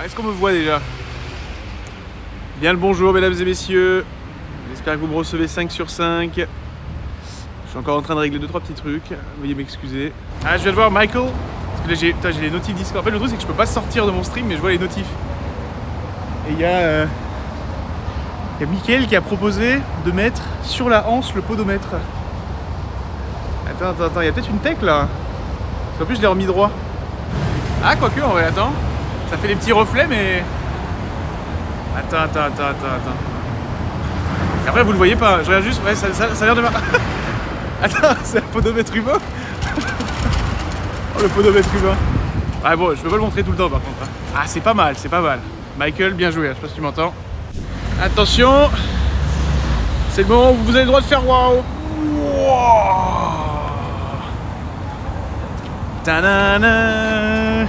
Est-ce qu'on me voit déjà? Bien le bonjour mesdames et messieurs. J'espère que vous me recevez 5 sur 5. Je suis encore en train de régler 2-3 petits trucs. Veuillez m'excuser. Ah, je viens de voir Michael. Parce que là j'ai les notifs Discord. En fait le truc c'est que je peux pas sortir de mon stream mais je vois les notifs. Et il y a Mickaël qui a proposé de mettre sur la hanse le podomètre. Attends, il y a peut-être une tech là. Parce qu'en plus je l'ai remis droit. Ah quoique en vrai, attends. Ça fait des petits reflets mais... Attends. Et après vous le voyez pas, je regarde juste, ouais ça a l'air de... Attends, c'est un podomètre humain. Oh le podomètre humain. Ah bon, je peux pas le montrer tout le temps par contre. Ah c'est pas mal. Michael, bien joué, je sais pas si tu m'entends. Attention. C'est le moment où vous avez le droit de faire waouh. Ta-na-na.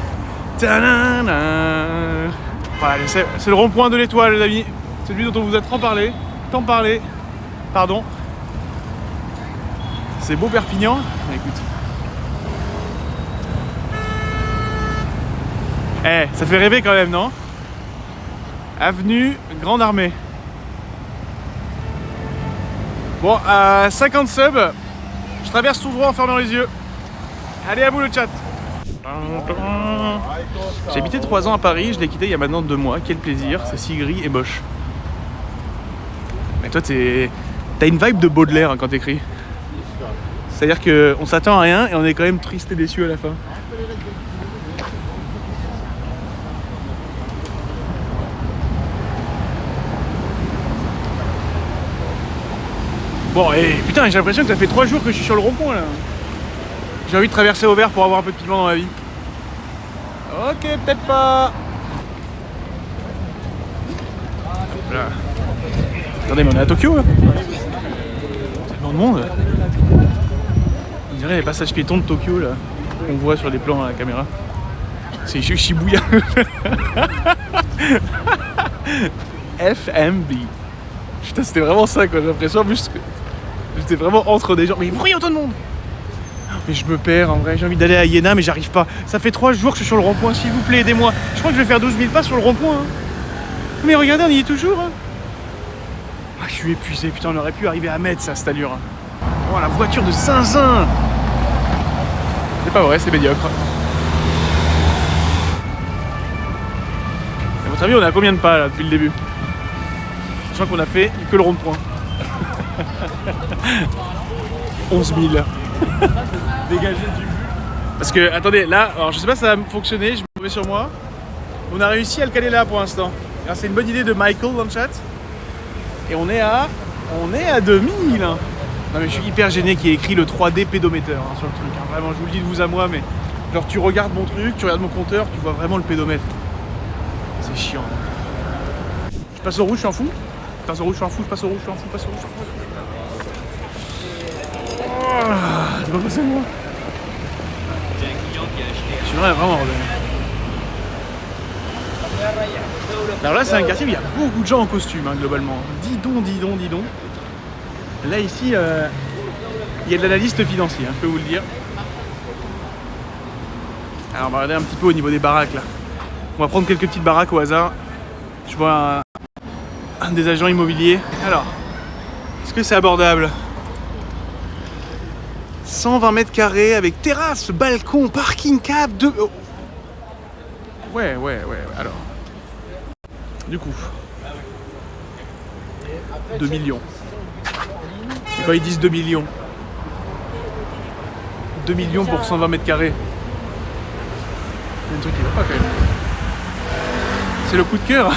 Voilà, c'est le rond-point de l'étoile les amis. Celui dont on vous a tant parlé. Pardon. C'est beau Perpignan. Écoute. Ça fait rêver quand même, non? Avenue Grande Armée. Bon, à 50 subs, je traverse tout droit en fermant les yeux. Allez, à vous le chat. J'ai habité 3 ans à Paris, je l'ai quitté il y a maintenant 2 mois. Quel plaisir, c'est si gris et moche. Mais toi, t'as une vibe de Baudelaire hein, quand t'écris. C'est-à-dire qu'on s'attend à rien et on est quand même triste et déçu à la fin. Bon, et putain, j'ai l'impression que ça fait 3 jours que je suis sur le rond-point là. J'ai envie de traverser au vert pour avoir un peu de piment dans ma vie. Ok, peut-être pas. Là. Attendez, mais on est à Tokyo là. Tellement de monde. On dirait les passages piétons de Tokyo là, qu'on voit sur les plans à la caméra. C'est Shibuya. FMB. Putain, c'était vraiment ça quoi, j'ai l'impression en plus que j'étais vraiment entre des gens. Mais pourquoi il y a autant de monde? Mais je me perds en vrai, j'ai envie d'aller à Iéna mais j'arrive pas. Ça fait 3 jours que je suis sur le rond-point, s'il vous plaît, aidez-moi. Je crois que je vais faire 12 000 pas sur le rond-point. Hein. Mais regardez, on y est toujours. Hein. Ah, je suis épuisé, putain, on aurait pu arriver à Metz à cette allure. Hein. Oh, la voiture de zinzin. C'est pas vrai, c'est médiocre. À votre avis, on est à combien de pas là depuis le début? Sachant qu'on a fait que le rond-point. 11 000. Dégagé du but. Parce que, attendez, là, alors je sais pas si ça va fonctionner, je me mets sur moi. On a réussi à le caler là pour l'instant. C'est une bonne idée de Michael dans le chat. Et on est à 2000. Hein. Non mais je suis hyper gêné qu'il y ait écrit le 3D pédomètre hein, sur le truc. Hein. Vraiment, je vous le dis de vous à moi, mais genre tu regardes mon truc, tu regardes mon compteur, tu vois vraiment le pédomètre. C'est chiant. Je passe au rouge, je suis en fou. Je passe au rouge, je suis en fou, je passe au rouge, je suis en fou, je passe au rouge, je suis en fou. C'est pas passé moi. Je suis vraiment ordonné. Alors là c'est un quartier où il y a beaucoup de gens en costume hein, globalement. Dis donc. Là ici il y a de l'analyste financier, hein, je peux vous le dire. Alors on va regarder un petit peu au niveau des baraques là. On va prendre quelques petites baraques au hasard. Je vois un des agents immobiliers. Alors, est-ce que c'est abordable? 120 mètres carrés avec terrasse, balcon, parking, cave, de... Oh. Ouais, alors. Du coup. 2 millions. Et quand ils disent 2 millions 2 millions pour 120 mètres carrés. Il y a un truc qui va pas quand même. C'est le coup de cœur.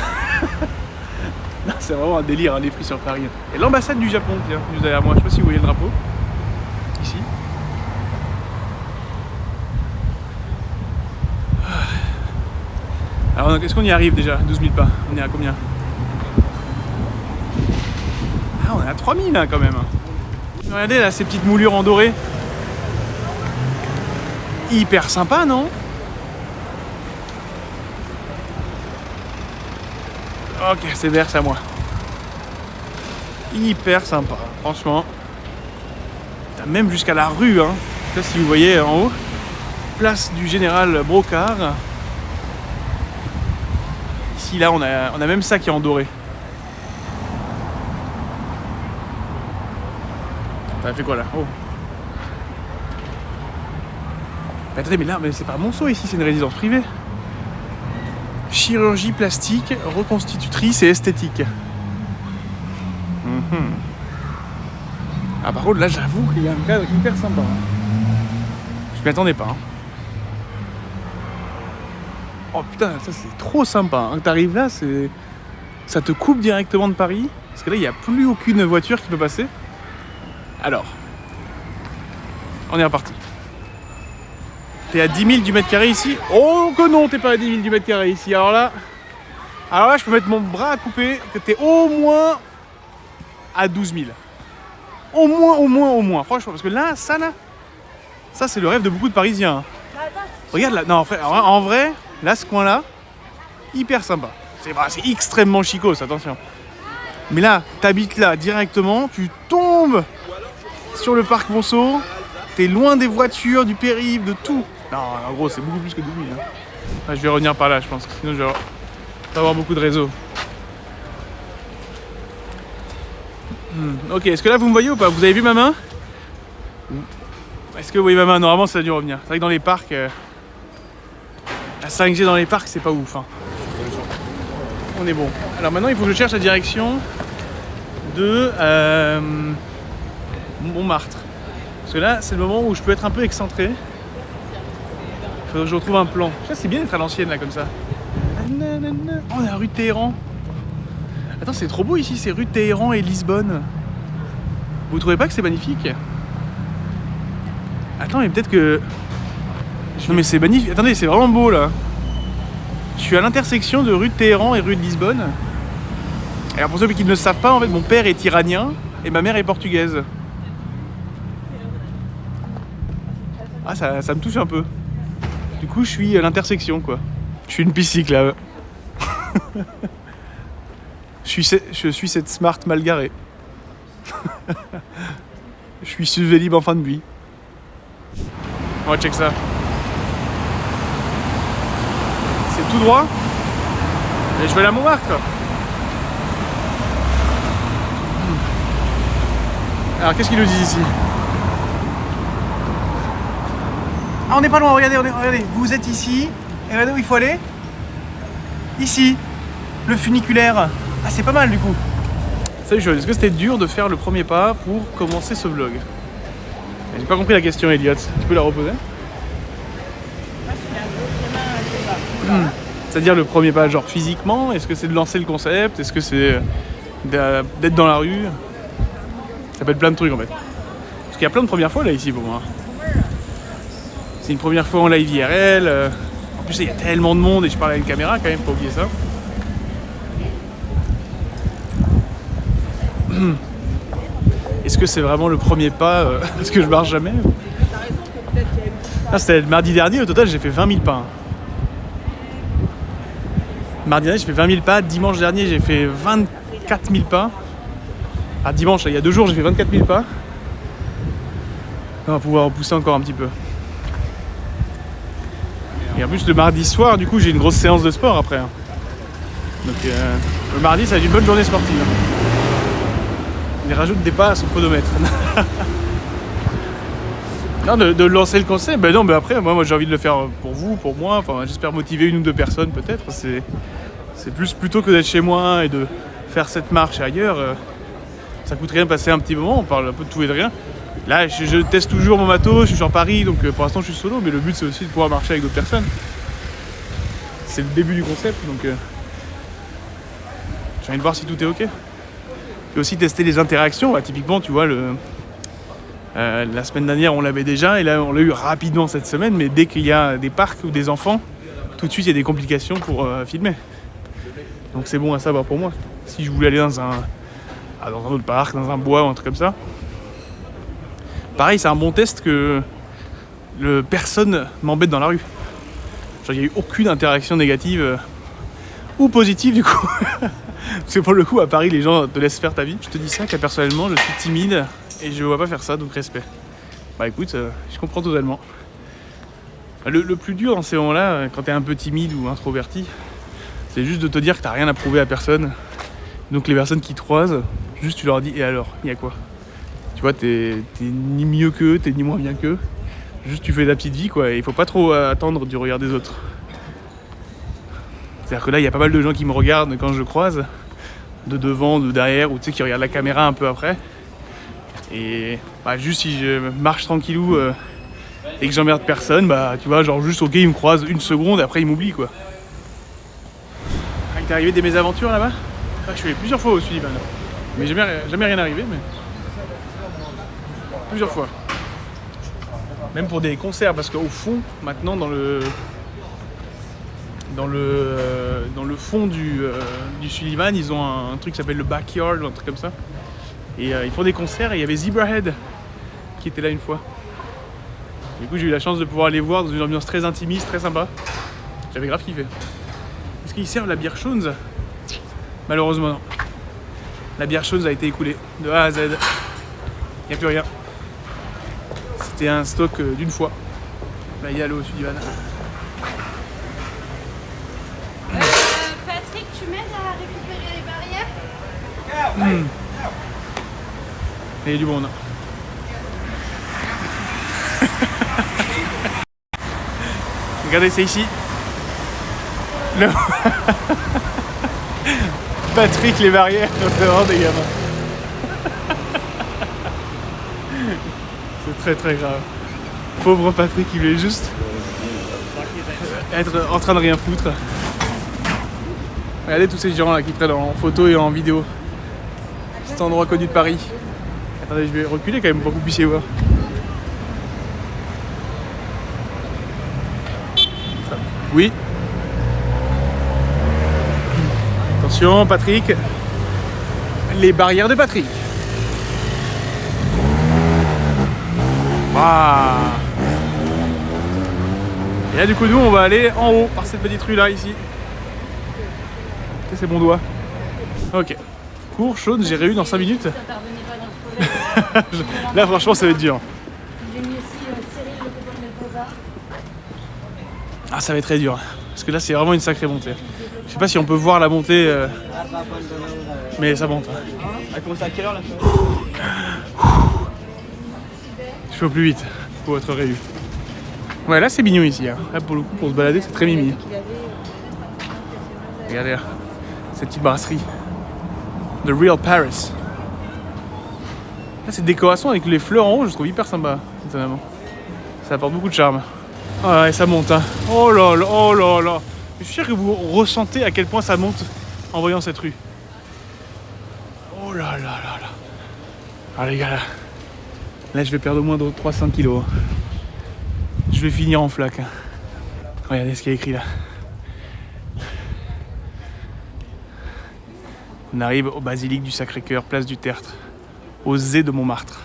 Non, c'est vraiment un délire, hein, les prix sur Paris. Et l'ambassade du Japon, tiens, juste derrière moi. Je sais pas si vous voyez le drapeau. Ici. Alors, est-ce qu'on y arrive déjà? 12 000 pas. On est à combien? Ah, on est à 3000 là quand même. Regardez là, ces petites moulures en doré. Hyper sympa, non? Ok, c'est vert, c'est à moi. Hyper sympa, franchement. T'as même jusqu'à la rue, hein. Je sais pas si vous voyez en haut. Place du Général Brocard. ici, là, on a même ça qui est en doré. Ça fait quoi là? Oh. Mais attendez, mais là, mais c'est pas Monceau ici, c'est une résidence privée. Chirurgie plastique, reconstitutrice et esthétique. Ah par contre là j'avoue qu'il y a un cadre hyper sympa. Je m'y attendais pas. Oh putain, ça c'est trop sympa. T'arrives là, ça te coupe directement de Paris. Parce que là il n'y a plus aucune voiture qui peut passer. Alors, on est reparti. T'es à 10 000 du mètre carré ici? Oh que non, t'es pas à 10 000 du mètre carré ici. Alors là, je peux mettre mon bras à couper que t'es au moins à 12 000. Au moins. Franchement, parce que là, ça c'est le rêve de beaucoup de Parisiens. Regarde là, non, en vrai, là, ce coin-là, hyper sympa. C'est extrêmement chicos, attention. Mais là, t'habites là directement, tu tombes sur le parc Monceau, t'es loin des voitures, du périph', de tout. Non, en gros, c'est beaucoup plus que 12 000. Hein. Enfin, je vais revenir par là, je pense, sinon je vais pas avoir beaucoup de réseau. Ok, est-ce que là vous me voyez ou pas? Vous avez vu ma main? Est-ce que vous voyez ma main? Normalement ça a dû revenir. C'est vrai que dans les parcs, la 5G dans les parcs c'est pas ouf. Hein. On est bon. Alors maintenant il faut que je cherche la direction de Montmartre. Parce que là c'est le moment où je peux être un peu excentré. Il faut que je retrouve un plan. Ça c'est bien d'être à l'ancienne là comme ça. Oh, on est à rue de Téhéran. Attends, c'est trop beau ici, c'est rue de Téhéran et Lisbonne. Vous trouvez pas que c'est magnifique? Attends, mais peut-être que... Non mais c'est magnifique, attendez, c'est vraiment beau là. Je suis à l'intersection de rue de Téhéran et rue de Lisbonne. Et alors pour ceux qui ne le savent pas, en fait, mon père est iranien et ma mère est portugaise. Ah, ça me touche un peu. Du coup, je suis à l'intersection, quoi. Je suis une piscique là. Je suis cette smart mal garée. Je suis ce Vélib en fin de vie. On va check ça. C'est tout droit. Et je vais aller à Montmartre. Alors qu'est-ce qu'ils nous disent ici? Ah, on n'est pas loin, regardez, vous êtes ici. Et regardez où il faut aller. Ici, le funiculaire. Ah, c'est pas mal du coup. Salut Joël, est-ce que c'était dur de faire le premier pas pour commencer ce vlog? J'ai pas compris la question, Elliot. Tu peux la reposer? C'est-à-dire le premier pas, genre physiquement? Est-ce que c'est de lancer le concept? Est-ce que c'est d'être dans la rue? Ça peut être plein de trucs en fait. Parce qu'il y a plein de premières fois là ici pour moi. C'est une première fois en live IRL. En plus, il y a tellement de monde et je parle à une caméra quand même, faut pas oublier ça. Est-ce que c'est vraiment le premier pas parce que je marche jamais? Ah, c'était le mardi dernier, au total j'ai fait 20 000 pas. Mardi dernier j'ai fait 20 000 pas, dimanche dernier j'ai fait 24 000 pas. Ah, dimanche, il y a 2 jours j'ai fait 24 000 pas. On va pouvoir repousser encore un petit peu. Et en plus le mardi soir du coup j'ai une grosse séance de sport après. Donc le mardi ça va être une bonne journée sportive. Il rajoute des pas à son chronomètre. Non, de lancer le concept, ben non, mais après, moi j'ai envie de le faire pour vous, pour moi. Enfin, j'espère motiver 1 ou 2 personnes peut-être. C'est plus plutôt que d'être chez moi et de faire cette marche ailleurs. Ça coûte rien de passer un petit moment, on parle un peu de tout et de rien. Là, je teste toujours mon matos, je suis sur Paris, donc pour l'instant je suis solo, mais le but c'est aussi de pouvoir marcher avec d'autres personnes. C'est le début du concept, donc j'ai envie de voir si tout est ok. Et aussi tester les interactions, bah, typiquement tu vois la semaine dernière on l'avait déjà et là on l'a eu rapidement cette semaine, mais dès qu'il y a des parcs ou des enfants, tout de suite il y a des complications pour filmer. Donc c'est bon à savoir pour moi. Si je voulais aller dans un autre parc, dans un bois ou un truc comme ça. Pareil, c'est un bon test que personne m'embête dans la rue. Genre il n'y a eu aucune interaction négative ou positive du coup. Parce que pour le coup, à Paris, les gens te laissent faire ta vie. Je te dis ça, car personnellement, je suis timide et je ne vois pas faire ça, donc respect. Bah écoute, je comprends totalement. Le plus dur dans ces moments-là, quand t'es un peu timide ou introverti, C'est juste de te dire que t'as rien à prouver à personne. Donc les personnes qui te croisent, juste tu leur dis et alors, il y a quoi? Tu vois, t'es ni mieux qu'eux, t'es ni moins bien qu'eux. Juste tu fais ta petite vie quoi, et il faut pas trop attendre du regard des autres. C'est-à-dire que là il y a pas mal de gens qui me regardent quand je croise, de devant, de derrière, ou tu sais qui regardent la caméra un peu après. Et bah, juste si je marche tranquillou et que j'emmerde personne, bah tu vois, genre juste ok, ils me croisent une seconde et après ils m'oublient quoi. Ah, il t'est arrivé des mésaventures là-bas? Ah, je suis allé plusieurs fois au Sullivan, mais jamais rien arrivé, mais plusieurs fois. Même pour des concerts, parce qu'au fond, maintenant dans le fond du Sullivan, ils ont un truc qui s'appelle le Backyard, un truc comme ça. Et ils font des concerts et il y avait Zebrahead qui était là une fois. Du coup j'ai eu la chance de pouvoir les voir dans une ambiance très intimiste, très sympa. J'avais grave kiffé. Est-ce qu'ils servent la bière Schoenz? Malheureusement non. La bière Schoenz a été écoulée de A à Z. Il n'y a plus rien. C'était un stock d'une fois. Là il y a l'eau au Sullivan. Patrick, tu m'aides à récupérer les barrières? Il y a du bon là. Regardez, c'est ici. Le... Patrick, les barrières, c'est vraiment des gamins. C'est très très grave. Pauvre Patrick, il voulait juste être en train de rien foutre. Regardez tous ces gens là qui prennent en photo et en vidéo cet endroit connu de Paris. Attendez, je vais reculer quand même pour que vous puissiez voir. Oui. Attention, Patrick. Les barrières de Patrick. Ah. Et là, du coup, nous, on va aller en haut par cette petite rue là, ici. C'est mon doigt. Ok. Cours, chaude, j'ai réussi dans 5 minutes. Là, franchement, ça va être dur. Ah, ça va être très dur. Parce que là, c'est vraiment une sacrée montée. Je sais pas si on peut voir la montée, mais ça monte. Elle commence à quelle heure là? Je fais au plus vite pour être réu. Ouais, là, c'est mignon ici. Hein. Là, pour le coup, pour se balader, c'est très mimi. Regardez là, cette petite brasserie. The Real Paris. Là, cette décoration avec les fleurs en haut, je trouve hyper sympa, étonnamment. Ça apporte beaucoup de charme. Ah ouais, ça monte, hein. Oh là là, oh là là. Je suis sûr que vous ressentez à quel point ça monte en voyant cette rue. Oh là là là là. Ah les gars, là je vais perdre au moins 300 kilos. Je vais finir en flaque. Regardez ce qu'il y a écrit là. On arrive au basilique du Sacré-Cœur, place du Tertre, au Zé de Montmartre.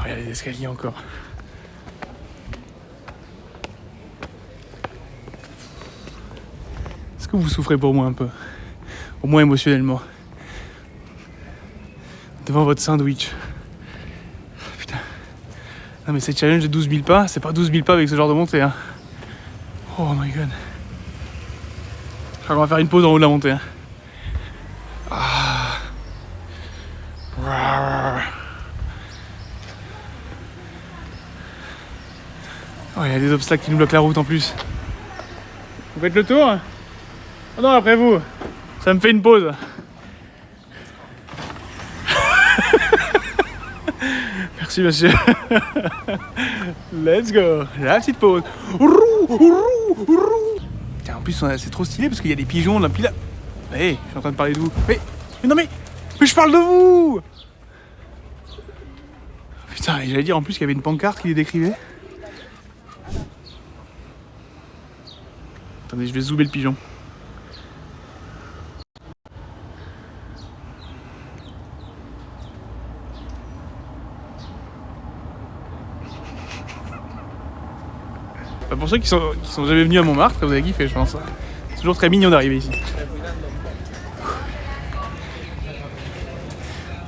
Regardez les escaliers encore. Est-ce que vous souffrez pour moi un peu? Au moins émotionnellement. Devant votre sandwich. Putain. Non mais c'est challenge de 12 000 pas, c'est pas 12 000 pas avec ce genre de montée. Hein. Oh my god. Je crois qu'on va faire une pause en haut de la montée. Hein. Ah. Oh, il y a des obstacles qui nous bloquent la route en plus. Vous faites le tour? Oh non, après vous. Ça me fait une pause. Merci monsieur. Let's go. La petite pause. Tiens, en plus c'est trop stylé parce qu'il y a des pigeons là. Puis là. Hey, je suis en train de parler de vous. Mais non mais je parle de vous. Putain, j'allais dire en plus qu'il y avait une pancarte qui les décrivait. Attendez, je vais zoomer le pigeon. Bah pour ceux qui sont jamais venus à Montmartre, vous avez kiffé, je pense. C'est toujours très mignon d'arriver ici.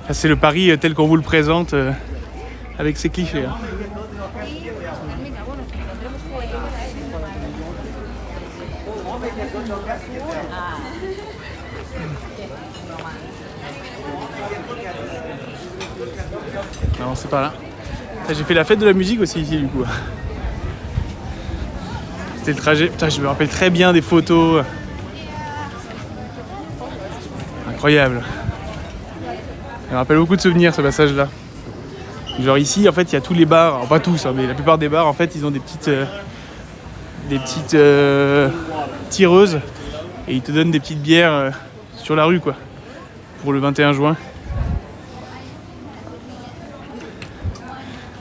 Là, c'est le Paris tel qu'on vous le présente, avec ses clichés. Hein. Non, c'est pas là. J'ai fait la fête de la musique aussi ici du coup. C'était le trajet. Putain, je me rappelle très bien des photos. Incroyable. Ça me rappelle beaucoup de souvenirs ce passage là. Genre ici en fait il y a tous les bars, alors pas tous hein, mais la plupart des bars en fait ils ont des petites tireuses et ils te donnent des petites bières sur la rue quoi pour le 21 juin.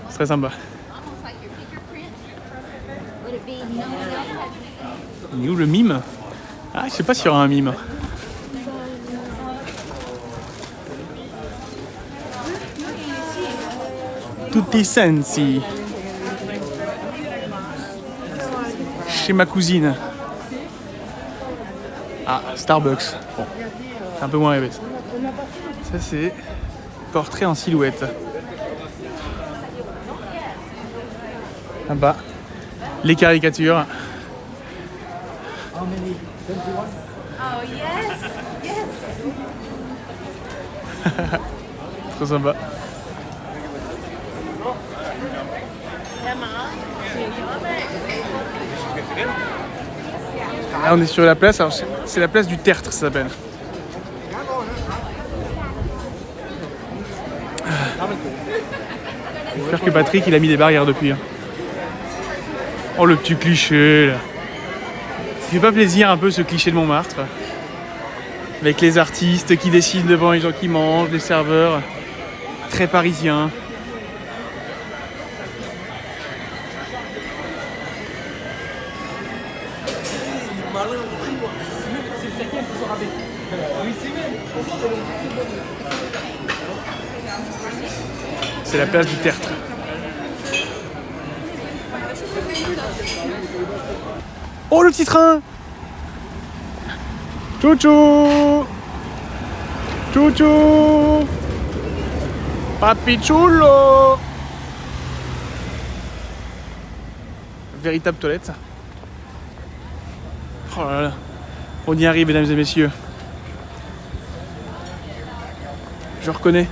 C'est très sympa. Il est où le mime? Ah je sais pas s'il y aura un mime. Tutti sensi. Chez ma cousine. Ah, Starbucks. Bon, c'est un peu moins rêvé ça. Ça c'est portrait en silhouette. Là-bas, les caricatures. Oh yes, yes. Trop sympa. Là on est sur la place, alors c'est la place du Tertre ça s'appelle. J'espère que Patrick il a mis des barrières depuis. Oh le petit cliché là. Ça fait pas plaisir un peu ce cliché de Montmartre. Avec les artistes qui dessinent devant les gens qui mangent, les serveurs. Très parisiens. C'est la place du Tertre. Oh le petit train! Chouchou! Chouchou! Papi chulo! Véritable toilette. Oh là là. On y arrive mesdames et messieurs. Je reconnais.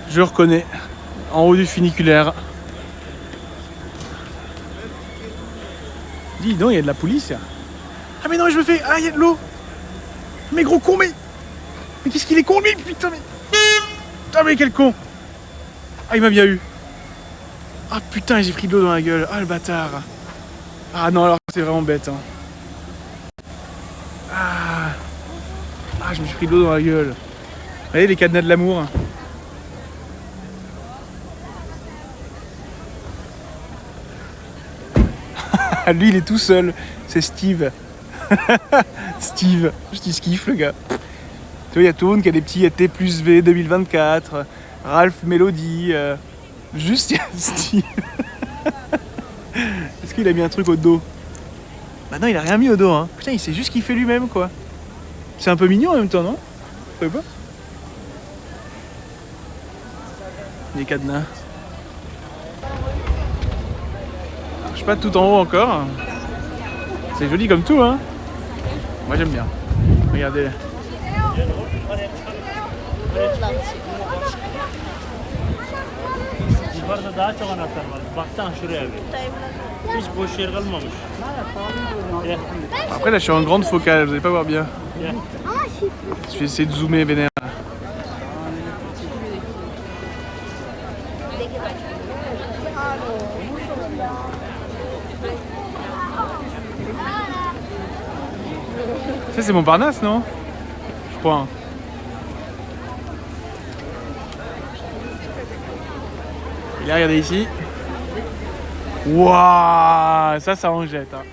Je reconnais. En haut du funiculaire. Dis donc, il y a de la police. Ah mais non, je me fais... Ah, il y a de l'eau. Mais gros con, mais qu'est-ce qu'il est con, lui, putain, mais... Putain, mais quel con. Ah, il m'a bien eu. Ah, putain, j'ai pris de l'eau dans la gueule. Ah, le bâtard. Ah non, alors c'est vraiment bête. Hein. Ah, je me suis pris de l'eau dans la gueule. Vous voyez les cadenas de l'amour. Lui, il est tout seul. C'est Steve. Steve. Je dis Skiff, le gars. Tu vois, il y a Toon qui a des petits T plus V 2024. Ralph Melody. Juste, il y a Steve. Est-ce qu'il a mis un truc au dos? Bah non, il a rien mis au dos. Hein. Putain, il sait juste kiffer lui-même, quoi. C'est un peu mignon en même temps, non? Vous savez pas? Les cadenas. Je suis pas tout en haut encore. C'est joli comme tout, hein. Moi j'aime bien. Regardez. Yukarıda daha çok anahtar var. Baktan şuraya bir. Hiç boş yer kalmamış. Après là je suis en grande focale, vous allez pas voir bien. Gel. Je vais essayer de zoomer vénère. Ça c'est Montparnasse, non? Je crois. Hein. Et là, regardez ici. Waouh, ça en jette. Hein.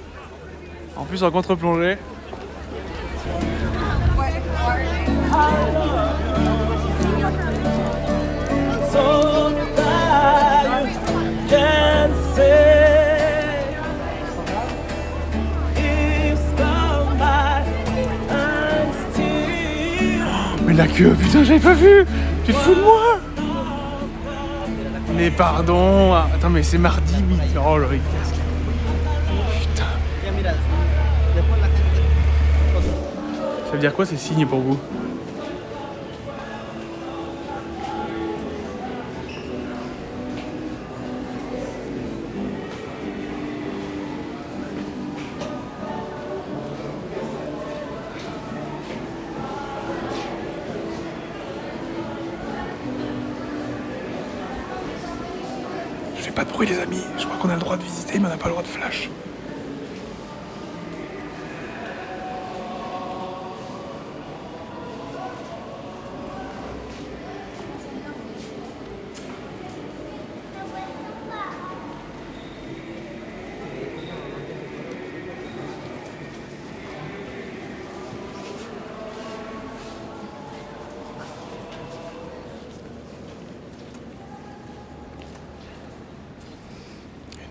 En plus en contre-plongée. Mais la queue, putain, j'avais pas vu. Tu te fous de moi? Mais pardon. Attends, mais c'est mardi, oh le casque. Putain. Ça veut dire quoi ces signes pour vous? Je fais pas de bruit les amis, je crois qu'on a le droit de visiter mais on n'a pas le droit de flash.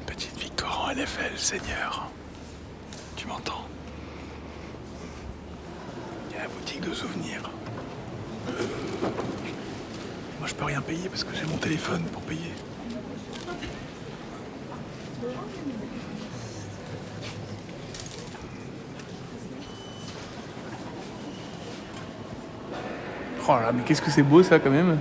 Petite victoire en LFL, Seigneur. Tu m'entends? Il y a la boutique de souvenirs. Moi, je peux rien payer parce que j'ai mon téléphone pour payer. Oh là, mais qu'est-ce que c'est beau ça quand même.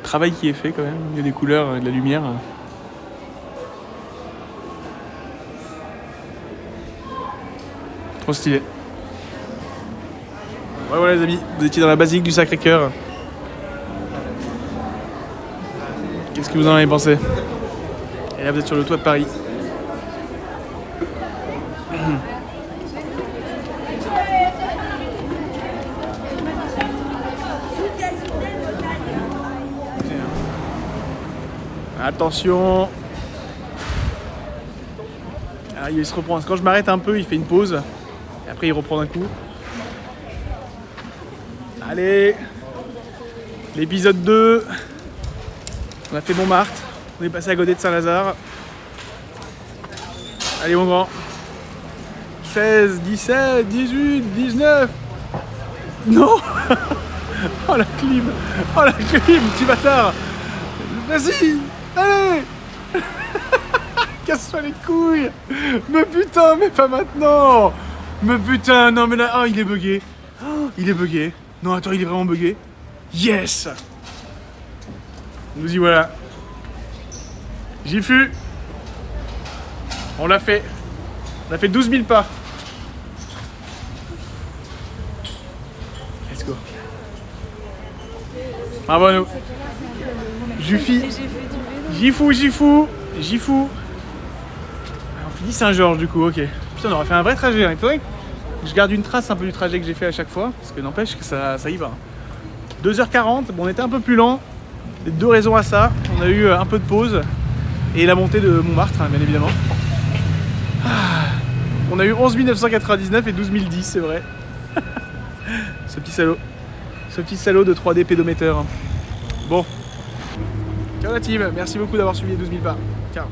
Travail qui est fait quand même, il y a des couleurs, de la lumière. Trop stylé. Ouais, voilà les amis, vous étiez dans la basilique du Sacré-Cœur. Qu'est-ce que vous en avez pensé? Et là vous êtes sur le toit de Paris. Attention. Ah, il se reprend. Quand je m'arrête un peu, il fait une pause. Et après, il reprend d'un coup. Allez. L'épisode 2. On a fait Montmartre. On est passé à côté de Saint-Lazare. Allez, mon grand. 16, 17, 18, 19. Non. Oh la clim. Oh la clim, petit bâtard. Vas-y. Allez. Casse-toi les couilles. Mais putain, mais pas maintenant. Mais putain, non mais là, oh il est bugué. Oh, il est bugué. Non attends, il est vraiment bugué. Yes. Nous y voilà. J'y fus. On l'a fait. On a fait 12 000 pas. Let's go. Bravo à nous. J'y fous. On finit Saint-Georges du coup, ok. Putain, on aurait fait un vrai trajet. Il faudrait que je garde une trace un peu du trajet que j'ai fait à chaque fois. Parce que n'empêche que ça y va. 2h40, bon, on était un peu plus lent. Il y a 2 raisons à ça. On a eu un peu de pause. Et la montée de Montmartre, hein, bien évidemment. On a eu 11 999 et 12 010, c'est vrai. Ce petit salaud. Ce petit salaud de 3D pédomètre. Bon. Ciao la team, merci beaucoup d'avoir suivi les 12 000 pas. Ciao.